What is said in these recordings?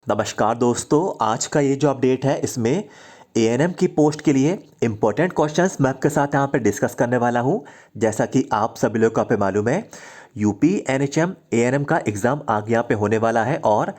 नमस्कार दोस्तों, आज का ये जो अपडेट है इसमें एएनएम की पोस्ट के लिए इम्पोर्टेंट क्वेश्चंस मैं आपके साथ यहाँ पे डिस्कस करने वाला हूँ। जैसा कि आप सभी लोगों को यहाँ पे मालूम है, यूपी एनएचएम एएनएम का एग्ज़ाम आगे यहाँ पे होने वाला है और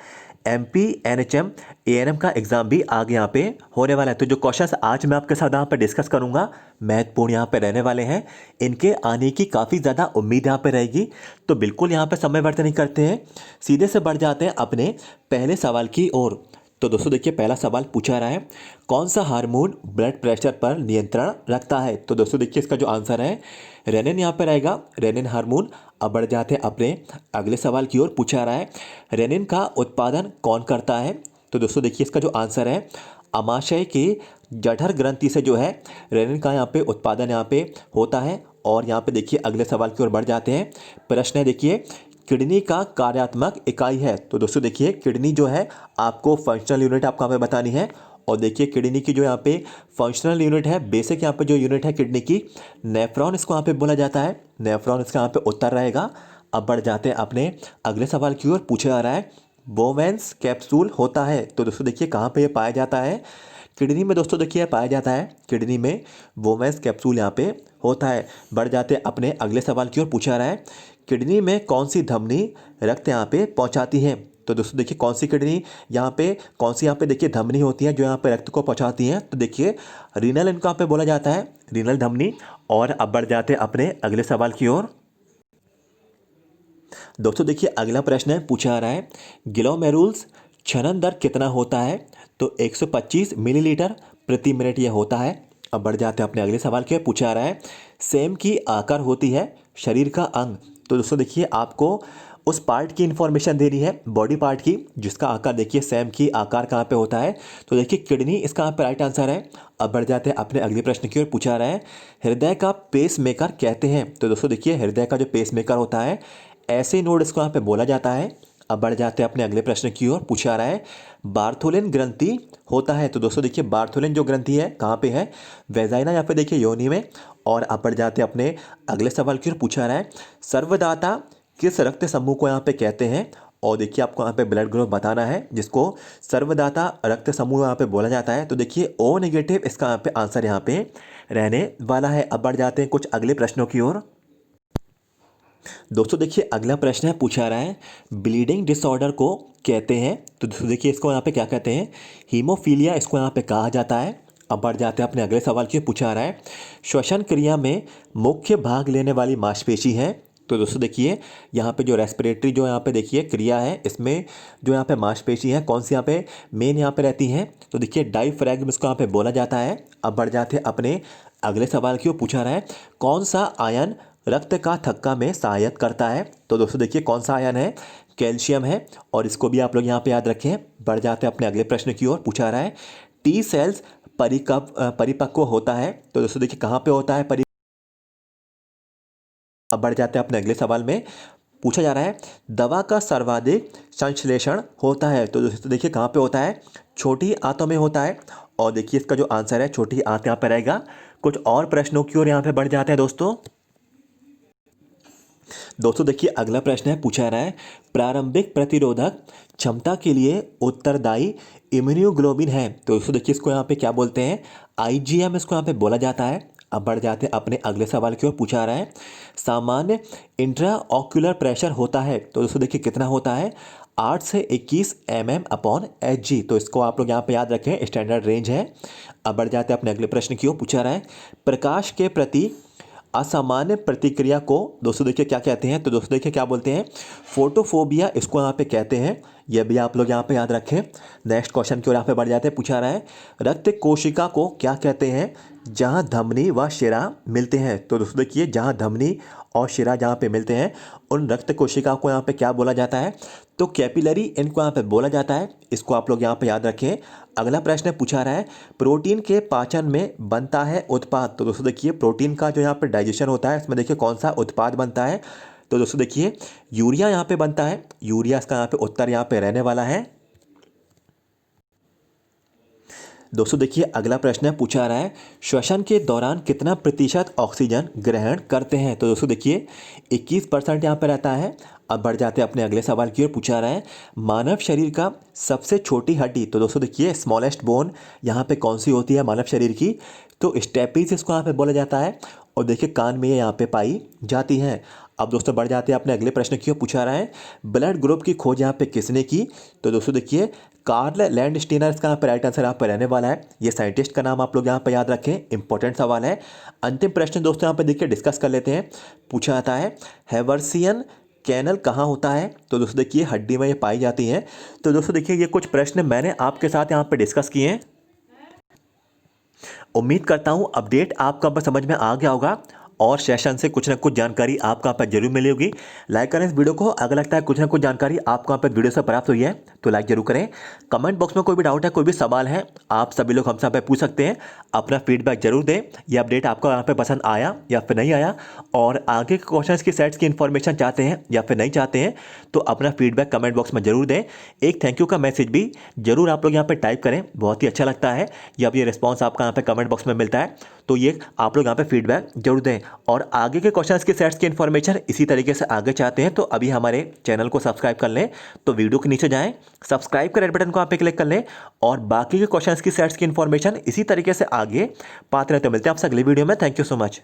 एमपी एनएचएम एएनएम का एग्ज़ाम भी आगे यहाँ पे होने वाला है। तो जो क्वेश्चंस आज मैं आपके साथ यहाँ पे डिस्कस करूँगा महत्वपूर्ण यहाँ पे रहने वाले हैं। इनके आने की काफ़ी ज़्यादा उम्मीद यहाँ पे रहेगी। तो बिल्कुल यहाँ पे समय व्यर्थ नहीं करते हैं, सीधे से बढ़ जाते हैं अपने पहले सवाल की ओर। तो दोस्तों देखिए, पहला सवाल पूछा रहा है, कौन सा हार्मोन ब्लड प्रेशर पर नियंत्रण रखता है। तो दोस्तों देखिए, इसका जो आंसर है रेनिन यहाँ पर रहेगा, रेनिन हार्मोन। अब बढ़ जाते हैं अपने अगले सवाल की ओर। पूछा रहा है, रेनिन का उत्पादन कौन करता है। तो दोस्तों देखिए, इसका जो आंसर है अमाशय की जठर ग्रंथि से जो है रेनिन का यहाँ पे उत्पादन यहाँ पे होता है। और यहाँ पे देखिए अगले सवाल की ओर बढ़ जाते हैं। प्रश्न है देखिए, किडनी का कार्यात्मक इकाई है। तो दोस्तों देखिए, किडनी जो है आपको फंक्शनल यूनिट आपको यहाँ पे बतानी है। और देखिए किडनी की जो यहाँ पे फंक्शनल यूनिट है, बेसिक यहाँ पे जो यूनिट है किडनी की, नेफ्रॉन इसको यहाँ पे बोला जाता है। नेफ्रॉन इसका यहाँ पे उत्तर रहेगा। अब बढ़ जाते हैं अपने अगले सवाल की ओर। पूछा जा रहा है, बोवेंस कैप्सूल होता है। तो दोस्तों देखिए, कहाँ पे ये पाया जाता है। किडनी में दोस्तों देखिए पाया जाता है, किडनी में वोमेंस कैप्सूल यहाँ पे होता है। बढ़ जाते हैं अपने अगले सवाल की ओर। पूछा रहा है, किडनी में कौन सी धमनी रक्त यहाँ पे पहुँचाती है। तो दोस्तों देखिए, कौन सी किडनी यहाँ पे कौन सी यहाँ पे देखिए धमनी होती है जो यहाँ पे रक्त को पहुँचाती है। तो देखिए रीनल इनको यहाँ पे बोला जाता है, रीनल धमनी। और अब बढ़ जाते हैं अपने अगले सवाल की ओर। दोस्तों देखिए अगला प्रश्न है, पूछा आ रहा है, ग्लोमेरुल्स क्षरण दर कितना होता है। तो 125 मिलीलीटर प्रति मिनट यह होता है। अब बढ़ जाते हैं अपने अगले सवाल के। पूछा आ रहा है, सेम की आकार होती है शरीर का अंग। तो दोस्तों देखिए, आपको उस पार्ट की इंफॉर्मेशन देनी है, बॉडी पार्ट की, जिसका आकार देखिए सेम की आकार कहाँ पे होता है। तो देखिए किडनी इसका यहाँ पे राइट आंसर है। अब बढ़ जाते हैं अपने अगले प्रश्न की ओर। पूछा रहा है, हृदय का पेस मेकर कहते हैं। तो दोस्तों देखिए, हृदय का जो पेस मेकर होता है, ऐसे नोड इसको यहाँ पे बोला जाता है। अब बढ़ जाते हैं अपने अगले प्रश्न की ओर। पूछा रहा है, बार्थोलिन ग्रंथि होता है। तो दोस्तों देखिए, बार्थोलिन जो ग्रंथि है कहाँ पे है, वेजाइना यहाँ पे देखिए योनि में। और अब बढ़ जाते हैं अपने अगले सवाल की ओर। पूछा रहा है, सर्वदाता किस रक्त समूह को यहाँ पे कहते हैं। और देखिए आपको यहाँ पे ब्लड ग्रुप बताना है जिसको सर्वदाता रक्त समूह यहाँ पे बोला जाता है। तो देखिए ओ नेगेटिव इसका यहाँ पे आंसर यहाँ पे रहने वाला है। अब बढ़ जाते हैं कुछ अगले प्रश्नों की ओर। दोस्तों देखिए अगला प्रश्न है, पूछा रहा है, ब्लीडिंग डिसऑर्डर को कहते हैं। तो दोस्तों देखिए, इसको यहाँ पे क्या कहते हैं, हीमोफीलिया इसको यहाँ पे कहा जाता है। अब बढ़ जाते हैं अपने अगले सवाल की। पूछा रहा है, श्वसन क्रिया में मुख्य भाग लेने वाली मांसपेशी है। तो दोस्तों देखिए, यहाँ पे जो रेस्पिरेटरी जो यहाँ पे देखिए क्रिया है, इसमें जो यहाँ पे मांसपेशी है कौन सी यहाँ पे मेन यहाँ पे रहती हैं। तो देखिए डायफ्रैगम इसको यहाँ पे बोला जाता है। अब बढ़ जाते हैं अपने अगले सवाल की ओर। पूछा रहा है, कौन सा आयन रक्त का थक्का में सहायता करता है। तो दोस्तों देखिए, कौन सा आयन है, कैल्शियम है। और इसको भी आप लोग यहाँ पे याद रखें। बढ़ जाते हैं अपने अगले प्रश्न की ओर। पूछा रहा है, टी सेल्स परिपक्व होता है। तो दोस्तों देखिए, कहाँ पे होता है अब बढ़ जाते हैं अपने अगले सवाल में। पूछा जा रहा है, दवा का सर्वाधिक संश्लेषण होता है। तो दोस्तों देखिए, कहाँ पे होता है, छोटी आंतों में होता है। और देखिए इसका जो आंसर है छोटी आंत यहाँ पे रहेगा। कुछ और प्रश्नों की ओर यहाँ पे बढ़ जाते हैं दोस्तों। दोस्तों देखिए अगला प्रश्न है, पूछा रहा है, प्रारंभिक प्रतिरोधक क्षमता के लिए उत्तरदायी इम्यूनोग्लोबिन है। तो दोस्तों देखिए, इसको यहाँ पे क्या बोलते हैं, आईजीएम इसको यहाँ पे बोला जाता है। अब बढ़ जाते हैं अपने अगले सवाल की ओर। पूछा रहा है, सामान्य इंट्रा ऑक्यूलर प्रेशर होता है। तो दोस्तों देखिए कितना होता है, 8 से 21 mm/Hg। तो इसको आप लोग यहाँ पे याद रखें, स्टैंडर्ड रेंज है। अब बढ़ जाते हैं अपने अगले प्रश्न की ओर। पूछा रहा है, प्रकाश के प्रति असामान्य प्रतिक्रिया को दोस्तों देखिए क्या कहते हैं। तो दोस्तों देखिए क्या बोलते हैं, फोटोफोबिया इसको यहाँ पे कहते हैं। यह भी आप लोग यहाँ पे याद रखें। नेक्स्ट क्वेश्चन की ओर यहाँ पे बढ़ जाते हैं। पूछा रहा है, रक्त कोशिका को क्या कहते हैं जहाँ धमनी व शिरा मिलते हैं। तो दोस्तों देखिए, जहाँ धमनी और शिरा जहाँ पे मिलते हैं उन रक्त कोशिका को यहाँ पे क्या बोला जाता है। तो कैपिलरी इनको यहाँ पे बोला जाता है। इसको आप लोग यहाँ पे याद रखें। अगला प्रश्न पूछा रहा है, प्रोटीन के पाचन में बनता है उत्पाद। तो दोस्तों देखिए, प्रोटीन का जो यहाँ पे डाइजेशन होता है, इसमें देखिए कौन सा उत्पाद बनता है। तो दोस्तों देखिए, यूरिया यहाँ पे बनता है। यूरिया इसका यहाँ पे उत्तर यहाँ पे रहने वाला है। दोस्तों देखिए अगला प्रश्न है, पूछा रहा है, श्वसन के दौरान कितना प्रतिशत ऑक्सीजन ग्रहण करते हैं। तो दोस्तों देखिए 21% यहाँ पे रहता है। अब बढ़ जाते हैं अपने अगले सवाल की ओर। पूछा रहा है मानव शरीर का सबसे छोटी हड्डी, तो दोस्तों देखिए स्मॉलेस्ट बोन यहाँ पे कौन सी होती है मानव शरीर की, तो स्टेपीज इसको यहाँ पे बोला जाता है। और देखिए कान में ये यहाँ पे पाई जाती हैं। अब दोस्तों बढ़ जाते हैं अपने अगले प्रश्न की ओर। पूछा रहा है ब्लड ग्रुप की खोज यहाँ पे किसने की, तो दोस्तों देखिए कार्ल लैंडस्टीनर इसका यहाँ पे राइट आंसर यहाँ पे रहने वाला है। ये साइंटिस्ट का नाम आप लोग यहाँ पे याद रखें, इंपॉर्टेंट सवाल है। अंतिम प्रश्न दोस्तों यहाँ पे देखिए डिस्कस कर लेते हैं। पूछा जाता है हैवर्सियन कैनल कहाँ होता है, तो दोस्तों देखिए हड्डी में ये पाई जाती हैं। तो दोस्तों देखिए ये कुछ प्रश्न मैंने आपके साथ यहाँ पे डिस्कस किए हैं। उम्मीद करता हूँ अपडेट आपका बस समझ में आ गया होगा और सेशन से कुछ ना कुछ जानकारी आपको यहाँ पर जरूर मिली होगी। लाइक करें इस वीडियो को, अगर लगता है कुछ ना कुछ जानकारी आपको यहाँ पर वीडियो से प्राप्त हुई है तो लाइक जरूर करें। कमेंट बॉक्स में कोई भी डाउट है, कोई भी सवाल है, आप सभी लोग हमसे यहाँ पे पूछ सकते हैं। अपना फीडबैक जरूर दें, ये अपडेट आपको यहाँ पे पसंद आया या फिर नहीं आया, और आगे के क्वेश्चन की सेट्स की इन्फॉर्मेशन चाहते हैं या फिर नहीं चाहते हैं, तो अपना फीडबैक कमेंट बॉक्स में जरूर दें। एक थैंक यू का मैसेज भी जरूर आप लोग यहाँ पे टाइप करें, बहुत ही अच्छा लगता है जब ये रिस्पॉन्स आपका यहाँ पे कमेंट बॉक्स में मिलता है। तो ये आप लोग यहाँ पे फीडबैक जरूर दें। और आगे के क्वेश्चंस के सेट्स की इन्फॉर्मेशन इसी तरीके से आगे चाहते हैं तो अभी हमारे चैनल को सब्सक्राइब कर लें। तो वीडियो के नीचे जाएं, सब्सक्राइब का रेड बटन को आप पे क्लिक कर लें, और बाकी के क्वेश्चंस की सेट्स की इन्फॉर्मेशन इसी तरीके से आगे पाते रहते। मिलते हैं आपसे अगली वीडियो में। Thank you so much.